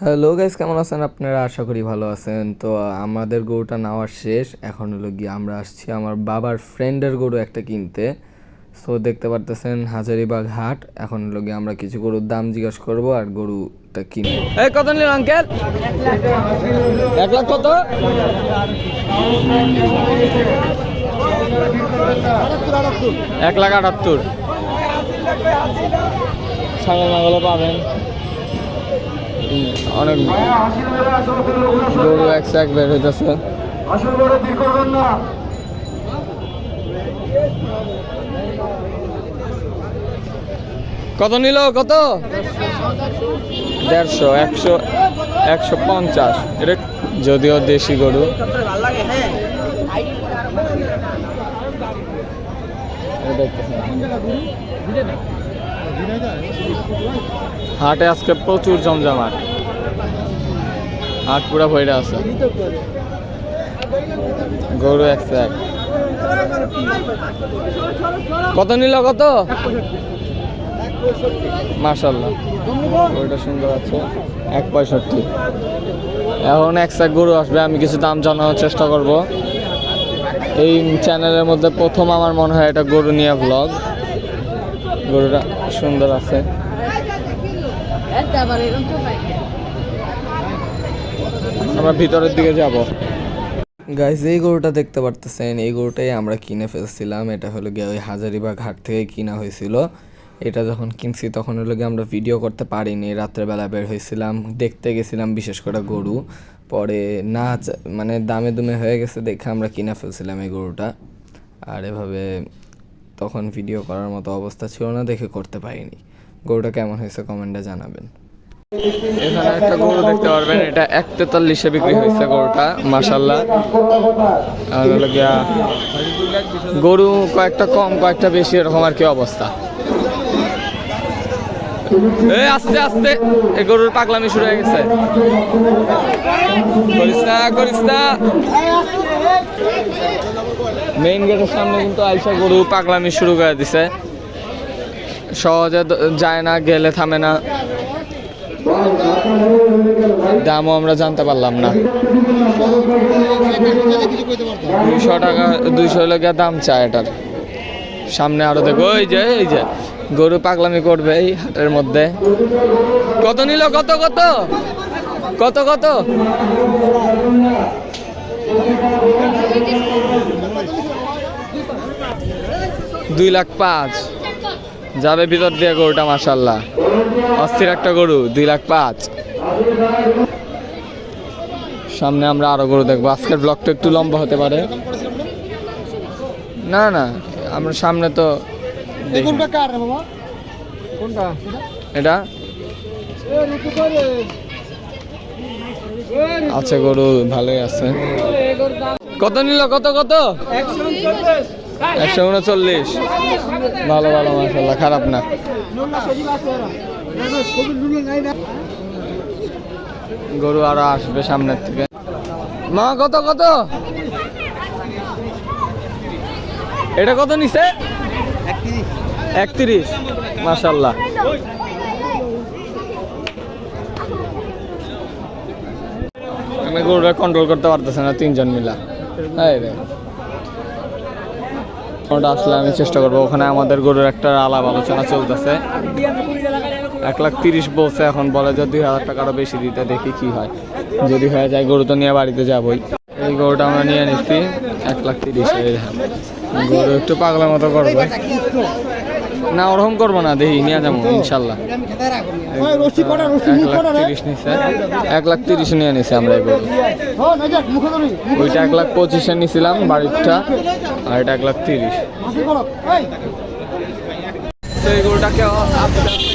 Hello guys, কেমন আছেন আপনারা? আশা করি ভালো আছেন। তো আমাদের গরুটা নেওয়া শেষ। এখন হলো গিয়ে আমরা আসছি আমার বাবার ফ্রেন্ডের গরু একটা কিনতে। সো দেখতে পারতেছেন হাজারিবাগ হাট। এখন হলো গিয়ে আমরা কিছু গরুর দাম জিজ্ঞেস করব আর গরুটা কিনবো। এই কত নিল আঙ্কেল? 1 লাখ কত? 1,78,000। ছাগল মাগলও পাবেন, অনেক গরু এক বের হইতেছে। কত নিল? কত? 150, 100, 150। এটা যদিও দেশি গরু। হাটে আজকে প্রচুর জমজমাট, হাট পুরা ভরে আছে। গরু এক। কত নিল? কত? মাশাআল্লাহ, গরুটা সুন্দর আছে। 1.65। এখন এক গরু আসবে, আমি কিছু দাম জানানোর চেষ্টা করব। এই চ্যানেলের মধ্যে প্রথম আমার মনে হয় এটা গরু নিয়ে ব্লগ। গরুটা সুন্দর আছে। আমরা ভিতরের দিকে যাব। গাইস, এই গরুটা দেখতে পারতেছেন, এই গরুটাই আমরা কিনে ফেলছিলাম। এটা হলো গিয়ে ওই হাজারিবাগ হাট থেকে কিনা হয়েছিল। এটা যখন কিনছি তখন হলো গিয়ে আমরা ভিডিও করতে পারিনি, রাত্রেবেলা বের হয়েছিলাম, দেখতে গেছিলাম বিশেষ করে গরু। পরে না মানে দামে দুমে হয়ে গেছে দেখে আমরা কিনে ফেলছিলাম এই গরুটা। আর এভাবে তখন ভিডিও করার মতো অবস্থা ছিল না দেখে করতে পারিনি। গরুটা কেমন হয়েছে কমেন্টে জানাবেন। এখানে একটা গরু দেখতে পারবেন, এটা 143-এ বিক্রি হয়েছে গরুটা, মাশাআল্লাহ। আর হলো গিয়া গরু কয়েকটা কম কয়েকটা বেশি এরকম আর কি অবস্থা। এই আস্তে আস্তে, এই গরুর পাগলামি শুরু হয়ে গেছে। করিস না। মেইন গেটের সামনে কিন্তু আইসা গরু পাগলামি শুরু করে দিছে। সহজে যায় না, গেলে থামে না। দামও আমরা জানতে পারলাম না। 200 টাকা, 200 টাকা দাম চায় এটার। সামনে আরো দেখো, এই যে গরু পাগলামি করবে এই হাটের মধ্যে। কত নিল? কত? 2,05,000 যাবে ভিতর দিয়ে গরুটা, মাশাআল্লাহ। অস্থির একটা গরু, 2,05,000। সামনে আমরা আরো গরু দেখবো। আজকের ব্লগটা একটু লম্বা হতে পারে। না আমরা সামনে তো এটা আচ্ছা, গরু ভালোই আছে। কত নিল? কত? 139। ভালো, মাশাআল্লাহ, খারাপ না। গরু আরো আসবে সামনের থেকে। মা কত? এটা কত নিছে? 31, মাশাআল্লাহ। আমি গরুটা কন্ট্রোল করতে পারতেছে না, 3 জন মিলা। ওটা আসলে আমি চেষ্টা করবো। ওখানে আমাদের গরুর একটা আলাপ আলোচনা চলতেছে। 1,30,000 বলছে, এখন বলে যে 2,000 টাকারও বেশি দিতে, দেখি কি হয়। যদি হয়ে যায় গরু তো নিয়ে বাড়িতে যাবই। এই গরুটা আমরা নিয়ে নিচ্ছি 1,30,000। গরু একটু পাগলের মতো করবে না, ওরকম করবো না, দেখি নিয়ে যাবো ইনশাল্লাহ। 1,30,000 নিচ্ছে, 1,30,000 নিয়ে নিছি আমরা এই গরু। ওইটা 1,25,000 নিছিলাম বাড়িটা, আর এটা 1,30,000। এই গরুটাকে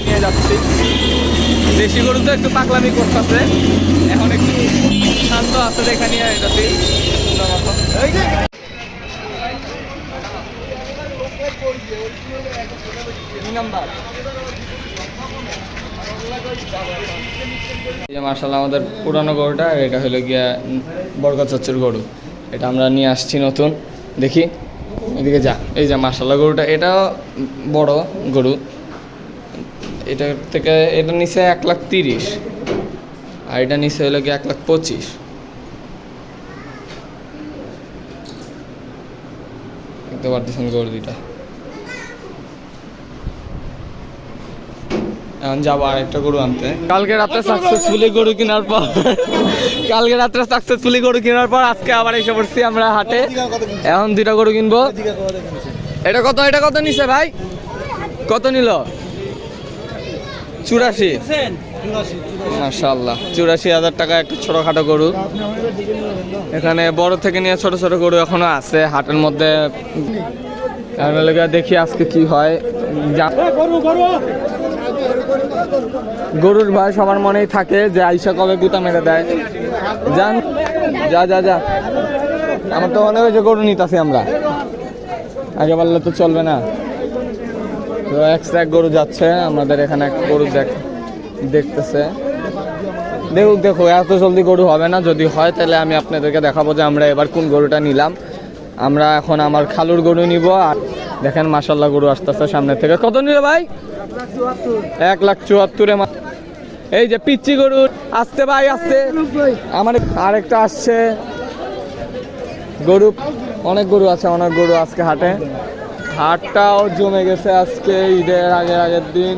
নিয়ে যাচ্ছি। দেশি গরু তো একটু পাগলামি করতেছে, এখন একটু শান্ত আছে দেখা নিয়ে যাচ্ছি। মার্শাল্লাহ, আমাদের পুরানো গরুটা, এটা হলো গিয়া বরকত চাচুর গরু। এটা আমরা নিয়ে আসছি নতুন। দেখি এদিকে যা, এই যে মার্শাল্লাহ গরুটা, এটা বড় গরু। এটা থেকে এটা নিচে 1,30,000, আর এটা নিচে হলো গিয়ে 1,25,000। দেখতে পারতেছেন গরু দুইটা। এখন যাবো আর একটা গরু আনতে। কালকে রাত্রে সাকসেসফুলি গরু কেনার পর আজকে আবার এসে পড়ছি আমরা হাটে। এখন 2টা গরু কিনবো। এটা কত নিছে ভাই? কত নিল? 84। মাশাআল্লাহ, 84,000 টাকা একটা ছোটখাটো গরু। এখানে বড় থেকে নিয়ে ছোট ছোট গরু এখনো আছে হাটের মধ্যে। দেখি আজকে কি হয়। গরুর ভয় সবার মনেই থাকে যে আইসা কবে গুতা মেরে দেয়। যান, যা আমার তো মনে হয় যে গরু নিতেছি আমরা, আগে বললে তো চলবে না। তো এক গরু যাচ্ছে আমাদের এখানে, এক গরু দেখতেছে। দেখো এত জলদি গরু হবে না, যদি হয় তাহলে আমি আপনাদেরকে দেখাবো যে আমরা এবার কোন গরুটা নিলাম। আমরা এখন আমার খালুর গরু নিব। আর দেখেন মাশাআল্লাহ গরু আসতেছে সামনে থেকে। কত নিল ভাই? 1,74,000। এই যে পিচ্চি গরু আসতে ভাই, আসতে আমার আরেকটা আসছে গরু। অনেক গরু আছে, অনেক গরু আজকে হাটে। হাটটাও জমে গেছে আজকে, ঈদের আগের দিন।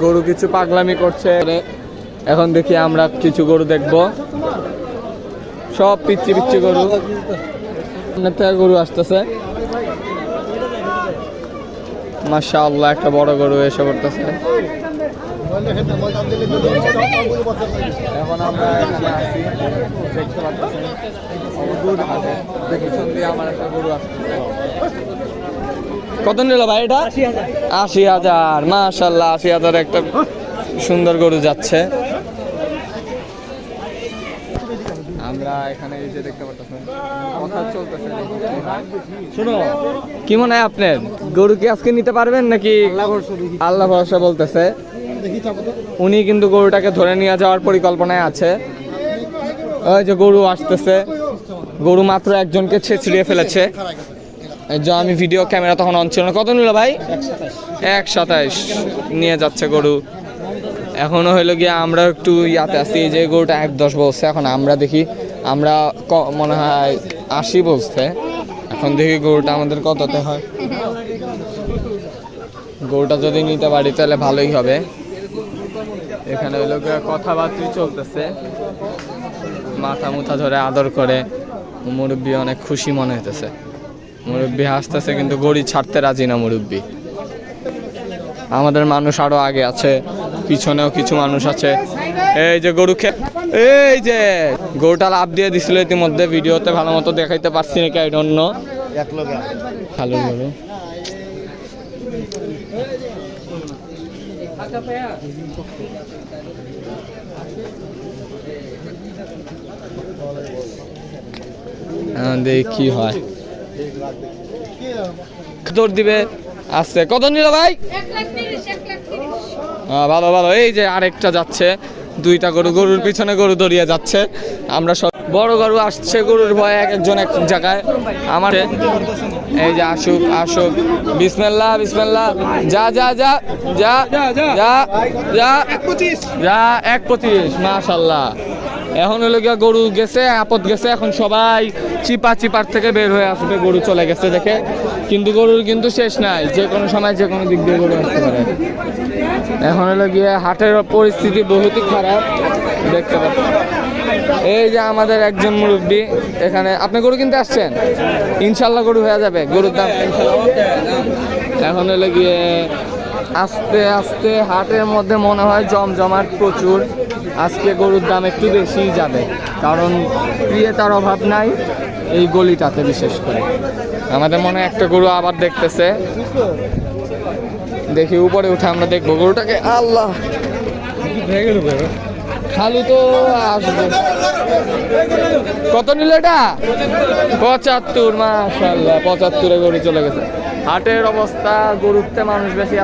গরু কিছু পাগলামি করছে। এখন দেখি আমরা কিছু গরু দেখবো, সব পিচ্চি গরু। সামনের থেকে গরু আসতেছে মাশাআল্লাহ, একটা বড় গরু এসে পড়তেছে। এখন আমরা এখানে আছি, দেখতে পাচ্ছেন আমার একটা গরু আসতেছে। কত নিল ভাই এটা? 80,000। মাশাআল্লাহ, 80,000 একটা সুন্দর গরু যাচ্ছে। আমরা এখানে এসে দেখতে পাচ্ছেন কথা চলতেছে। শোনো, কি মনে হয় আপনার গরু কি আজকে নিতে পারবেন নাকি? আল্লাহ ভরসা বলতেছে। উনি কিন্তু গরুটাকে ধরে নিয়ে যাওয়ার পরিকল্পনায় আছে। ওই যে গরু আসতেছে, গরু মাত্র একজনকে ছেঁচড়িয়ে ফেলেছে। আমি ভিডিও ক্যামেরা তখন অন ছিল না। কত নিল ভাই? 1,27,000 নিয়ে যাচ্ছে গরু। এখনো হইলো গিয়ে আমরা একটু ইয়াতে আছি, যে গরুটা 1,10 বলছে। এখন আমরা দেখি, আমরা মনে হয় 80 বলছে। এখন দেখি গরুটা আমাদের কততে হয়। গরুটা যদি নিতে পারি তাহলে ভালোই হবে। এখানে হইলো গিয়ে কথাবার্তা চলতেছে, মাথা মুথা ধরে আদর করে। মুরব্বি অনেক খুশি মনে হইতেছে। মুরব্বি হাসতেছে, কিন্তু গরু ছাড়তে রাজি না মুরব্বি। আমাদের মানুষ আরো আগে আছে, পিছনেও কিছু মানুষ আছে। এই যে গরু এই যে গরুটা লাভ দিয়ে দিছিল ইতিমধ্যে, ভিডিওতে ভালো মতো দেখাইতে পারছি নাকি আই ডোন্ট নো। ভালো গরু। দেখি কি হয়। দৌড় দিবে আসছে। কত নিল ভাই? 1,30,000। ভালো। এই যে আরেকটা যাচ্ছে, 2টা গরু, গরুর পিছনে গরু দৌড়িয়ে যাচ্ছে। আমরা সব বড় গরু আসছে, গরুর ভয়ে এক একজন এক জায়গায়। আমার এই যে আসুক। বিসমিল্লাহ। যা 1,25,000। মাশাআল্লাহ। এখন হলো গিয়া গরু গেছে, আপদ গেছে। এখন সবাই চিপার থেকে বের হয়ে আসবে, গরু চলে গেছে দেখে। কিন্তু গরুর কিন্তু শেষ নাই, যে কোনো সময় যে কোনো দিক দিয়ে গরু আসতে পারে। এখন হলো গিয়ে হাটের পরিস্থিতি বহুতই খারাপ, দেখতে পাচ্ছেন। এই যে আমাদের একজন মুরব্বি এখানে। আপনি গরু কিনতে আসছেন? ইনশাল্লাহ গরু হয়ে যাবে, গরুর দাম এখন হলো গিয়ে আস্তে হাটের মধ্যে মনে হয় জমজমাট প্রচুর। আজকে গরুর দাম একটু বেশিই যাবে, কারণ ক্রেতার অভাব নাই এই গলিটাতে। বিশেষ করে আমাদের মনে হয় একটা গরু আবার দেখতেছে। দেখি উপরে উঠে আমরা দেখবো গরুটাকে। আল্লাহ, খালু তো আসবে। কত নিল এটা? 75। মাশাআল্লাহ, 75-এ গরু চলে গেছে। হাটের অবস্থা, গরুতে মানুষ বেশি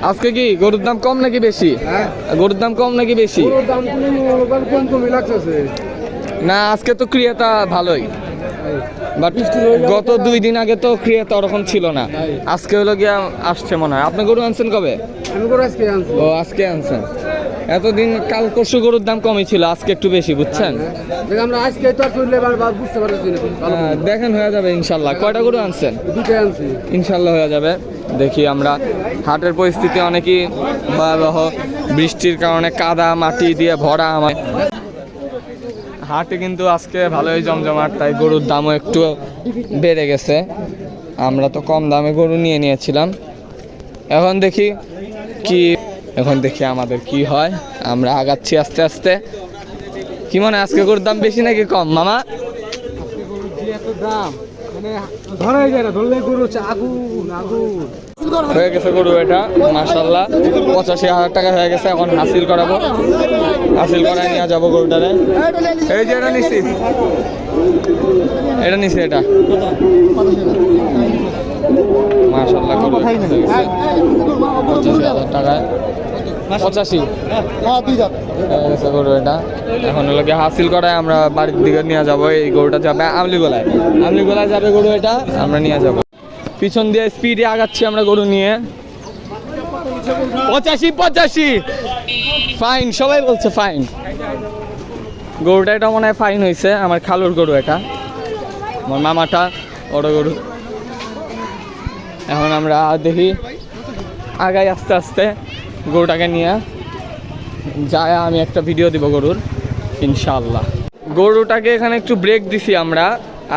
আজকে কি গরুর দাম কম নাকি বেশি? গরুর দাম কম নাকি বেশি? না, আজকে তো ক্রেতা ভালোই, বাট গত 2 দিন আগে তো ক্রেতা ওরকম ছিল না। আজকে হলো গিয়া আসছে মনে হয়। আপনি গরু আনছেন কবে? ও আজকে আনছেন। এতদিন কাল পরশু গরুর দাম কমই ছিল, আজকে একটু বেশি, বুঝছেন? আমরা আজকে তো আর চললে বুঝতে পারছি না। দেখেন হয়ে যাবে ইনশাল্লাহ। কয়টা গরু আনছেন? দুটোই আনছি। ইনশাল্লাহ হয়ে যাবে। দেখি আমরা হাটের পরিস্থিতি অনেকই ভয়াবহ, বৃষ্টির কারণে কাদা মাটি দিয়ে ভরা। আমার হাটে কিন্তু আজকে ভালোই জমজমাট, তাই গরুর দামও একটু বেড়ে গেছে। আমরা তো কম দামে গরু নিয়েছিলাম। এখন দেখি আমাদের কি হয়। আমরা আগাচ্ছি আস্তে আস্তে। কি মনে হয় আজকে গরুর দাম বেশি নাকি কম মামা? হয়ে গেছে গরু এটা মাশাআল্লাহ 85,000 টাকা হয়ে গেছে। এখন হাসিল করাবো, হাসিল করায় নিয়ে যাবো গরুটারে। এই যে এটা নিছি, এটা মাশাআল্লাহ গরু 85,000 টাকায় 85 হয়ে গেছে গরু এটা। এখন হলো গিয়ে হাসিল করায় আমরা বাড়ির দিকে নিয়ে যাবো। এই গরুটা যাবে আমলিগোলায় যাবে গরু এটা, আমরা নিয়ে যাবো। পিছন দিয়ে স্পিডে আগাচ্ছি আমরা গরু নিয়ে। 85 ফাইন, সবাই বলছে ফাইন। গরুটা এটা মনে হয় ফাইন হয়েছে। আমার খালুর গরু এটা, আমার মামাটা বড় গরু। এখন আমরা দেখি আগাই আস্তে আস্তে গরুটাকে নিয়ে যায়। আমি একটা ভিডিও দিব গরুর ইনশাআল্লাহ। গরুটাকে এখানে একটু ব্রেক দিছি আমরা।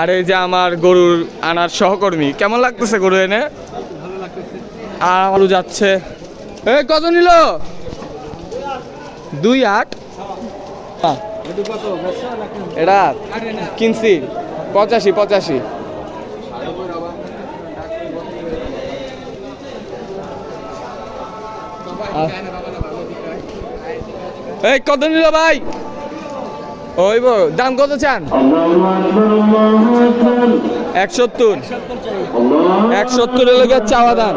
আর এই যে আমার গরুর আনার সহকর্মী, কেমন লাগতেছে গরু এনে? আর যাচ্ছে। এই কত নিল? 2.8। এটা কিনছি 85। এই কত নিল ভাই? ওই দাম কত চান? 170 হলে চাওয়া দাম।